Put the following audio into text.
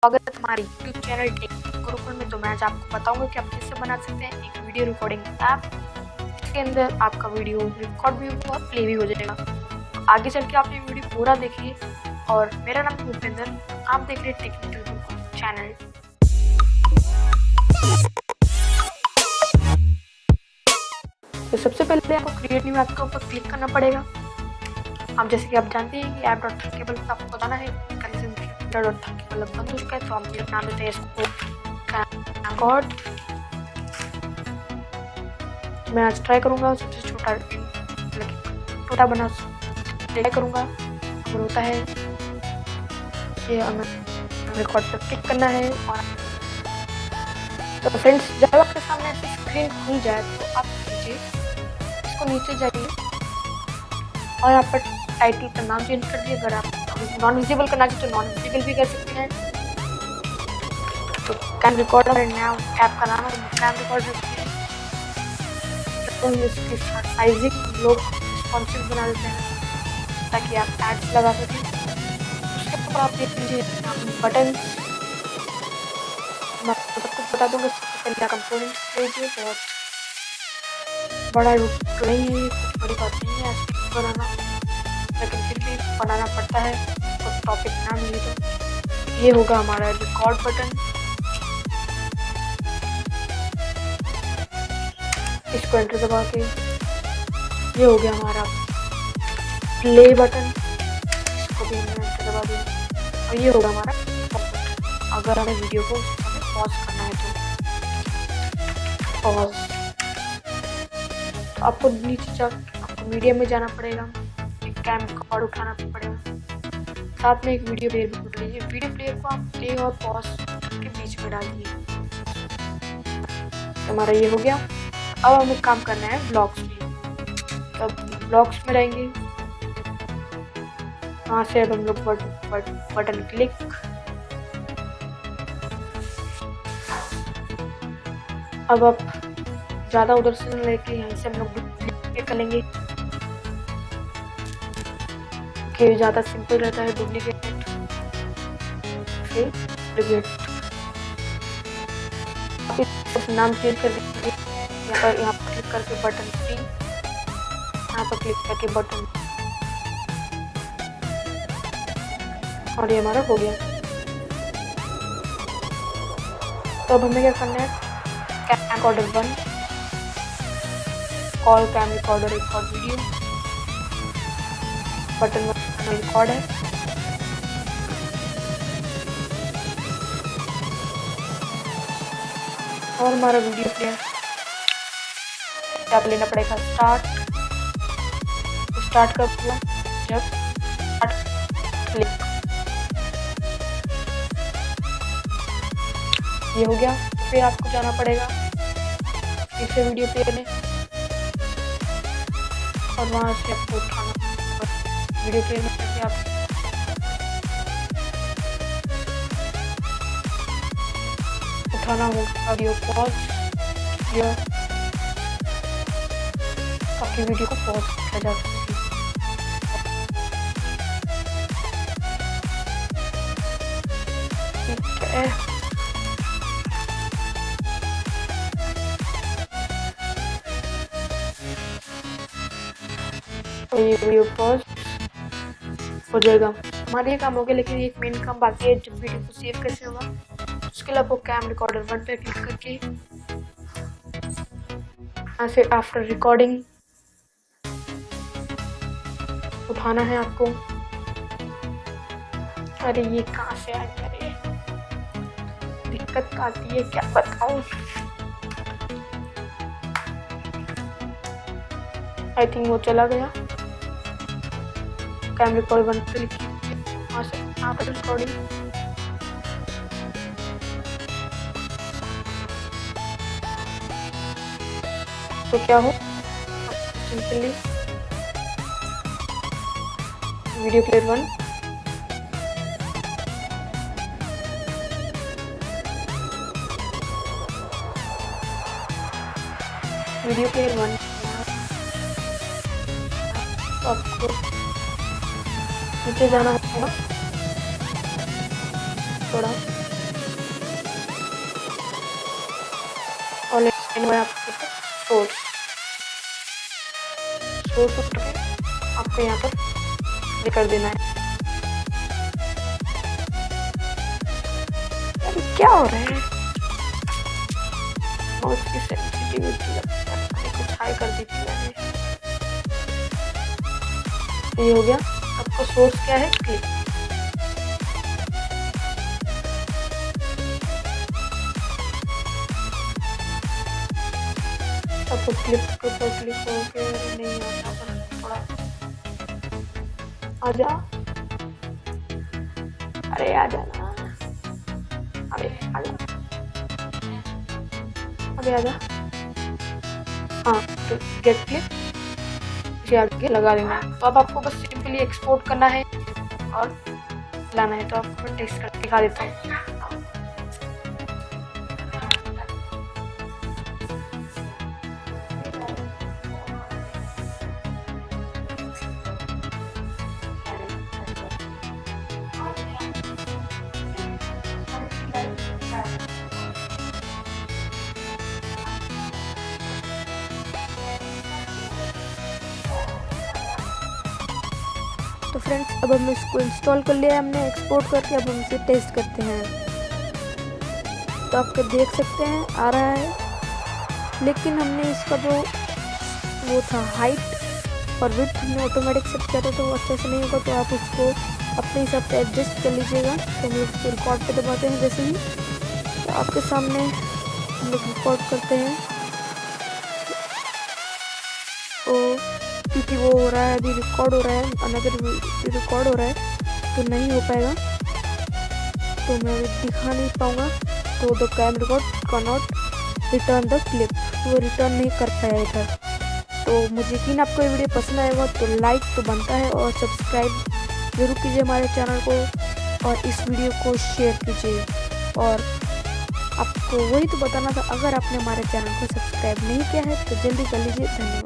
स्वागत है हमारे YouTube चैनल गुरुकुल में। तो मैं आज आपको बताऊंगा कि आप कैसे बना सकते हैं एक वीडियो रिकॉर्डिंग ऐप। इसके अंदर आपका वीडियो रिकॉर्ड भी होगा और प्ले भी हो जाएगा। आगे चल के आप ये वीडियो पूरा देखिए। और मेरा नाम है भूपेंद्र, आप देख रहे हैं टेक्निकल गुरुकुल चैनल। तो सबसे पहले आपको क्रिएट न्यू ऐप के ऊपर क्लिक करना पड़ेगा। आप जैसे कि आप जानते हैं कि ऐप.थंकेबल का आपको बताना है Thunkable बंद हो चुका है, तो हम नाम देते हैं इसको रिकॉर्ड। मैं आज ट्राई करूंगा सबसे छोटा बना ट्राई करूंगा। अगर होता है ये हमें रिकॉर्ड पर क्लिक करना है। और तो फ्रेंड्स, जब आपके सामने ऐसी स्क्रीन खुल जाए तो आप नीचे इसको नीचे जाइए और यहाँ पर टाइटल का नाम चेंज कर दिए। अगर आप नॉन विजिबल करना चाहिए तो नॉन विजिबल भी कर सकते हैं। तो कैन रिकॉर्डर ऐप का नाम है कैन रिकॉर्डर। तो इसकी साइजिंग लोग रिस्पॉन्सिव बना देते हैं ताकि आप एड्स लगा सकें। उसके ऊपर आप देख लीजिए बटन। मैं सब कुछ बता दूंगा। सबसे पहले कंपोनेंट लीजिए। बहुत बड़ा रूप नहीं है, कुछ बड़ी बात नहीं है ऐसे बनाना, लेकिन फिर भी बनाना पड़ता है। तो टॉपिक नाम लिए तो ये होगा हमारा रिकॉर्ड बटन। इसको एंटर दबा के ये हो गया हमारा प्ले बटन। इसको भी हमने एंटर दबा दिया और ये होगा हमारा अगर हमें वीडियो को पॉज करना है तो पॉज। तो आपको नीचे आपको मीडियम में जाना पड़ेगा, एक कैम रिकॉर्ड उठाना पड़ेगा, साथ में एक वीडियो प्लेयर भी उठ लीजिए। वीडियो प्लेयर को आप प्ले और पॉज के बीच में डालिए। हमारा ये हो गया। अब हमें काम करना है ब्लॉग्स में। तब ब्लॉग्स में रहेंगे, वहाँ से अब हम लोग बटन क्लिक। अब आप ज़्यादा उधर से लेके यहाँ से हम लोग डुप्लीकेट करेंगे कि ज़्यादा सिंपल रहता है डुप्लीकेट। फिर डुप्लीकेट नाम चेंज कर दीजिए। यहाँ पर क्लिक करके बटन 3, यहाँ पर क्लिक करके बटन, और ये हमारा हो गया। तो अब हमें क्या करना है, cam recorder 1, call cam recorder record video, button 1 record है। और हमारा वीडियो प्लेयर आप लेना पड़ेगा स्टार्ट कर दिया। जब क्लिक ये हो गया, फिर आपको जाना पड़ेगा इसे वीडियो प्लेयर में और वहां से आपको उठाना वीडियो प्लेयर में करके आप उठाना होगा वीडियो पॉज ताकि वीडियो को पॉज किया जा सके। ठीक है, तो ये वीडियो पॉज हो जाएगा। हमारे ये काम हो गया, लेकिन एक मेन काम बाकी है। जब वीडियो को सेव कैसे होगा, उसके लिए आपको कैम रिकॉर्डर 1 पे क्लिक करके यहाँ से आफ्टर रिकॉर्डिंग उठाना है आपको। अरे ये कहाँ से आ गया, रे दिक्कत आती है, क्या बताऊं। आई थिंक वो चला गया। कैम रिकॉर्ड 1 पे क्लिक कीजिए, वहाँ से आफ्टर रिकॉर्डिंग तो क्या हो, simply video player 1 video player 1 तो आपको नीचे जाना होगा थोड़ा। आपके सोर्स उठ के आपको यहाँ पर ये कर देना है। यार क्या हो रहा है, माउस की सेंसिटिविटी कुछ हाई कर दी थी मैंने। ये हो गया। आपका सोर्स क्या है, क्लिप। आपको क्लिप के ऊपर क्लिक होके नहीं आता पर थोड़ा आजा, अरे आजा ना, अरे आजा, अरे आजा। हाँ तो गेट क्लिप इसे आगे लगा देना है। तो अब आपको बस सिंपली एक्सपोर्ट करना है और लाना है। तो आपको मैं टेस्ट करके दिखा देता हूँ। तो फ्रेंड्स अब हम इसको इंस्टॉल कर लिया है हमने एक्सपोर्ट करके। अब हम इसे टेस्ट करते हैं। तो आप देख सकते हैं आ रहा है, लेकिन हमने इसका जो वो था हाइट और विड्थ हमने ऑटोमेटिक सेट किया था, तो वो अच्छे से नहीं होगा। तो आप उसको अपने हिसाब से एडजस्ट कर लीजिएगा। तो हम उसको रिकॉर्ड पे दबाते हैं जैसे ही, तो आपके सामने हम लोग रिकॉर्ड करते हैं। तो क्योंकि वो हो रहा है, अभी रिकॉर्ड हो रहा है, अनदर रिकॉर्ड हो रहा है, तो नहीं हो पाएगा, तो मैं दिखा नहीं पाऊँगा। तो the cam record cannot return the clip, वो रिटर्न नहीं कर पाया इधर। तो मुझे यकीन आपको ये वीडियो पसंद आएगा, तो लाइक तो बनता है और सब्सक्राइब जरूर कीजिए हमारे चैनल को, और इस वीडियो को शेयर कीजिए। और आपको वही तो बताना था, अगर आपने हमारे चैनल को सब्सक्राइब नहीं किया है तो जल्दी कर लीजिए। धन्यवाद।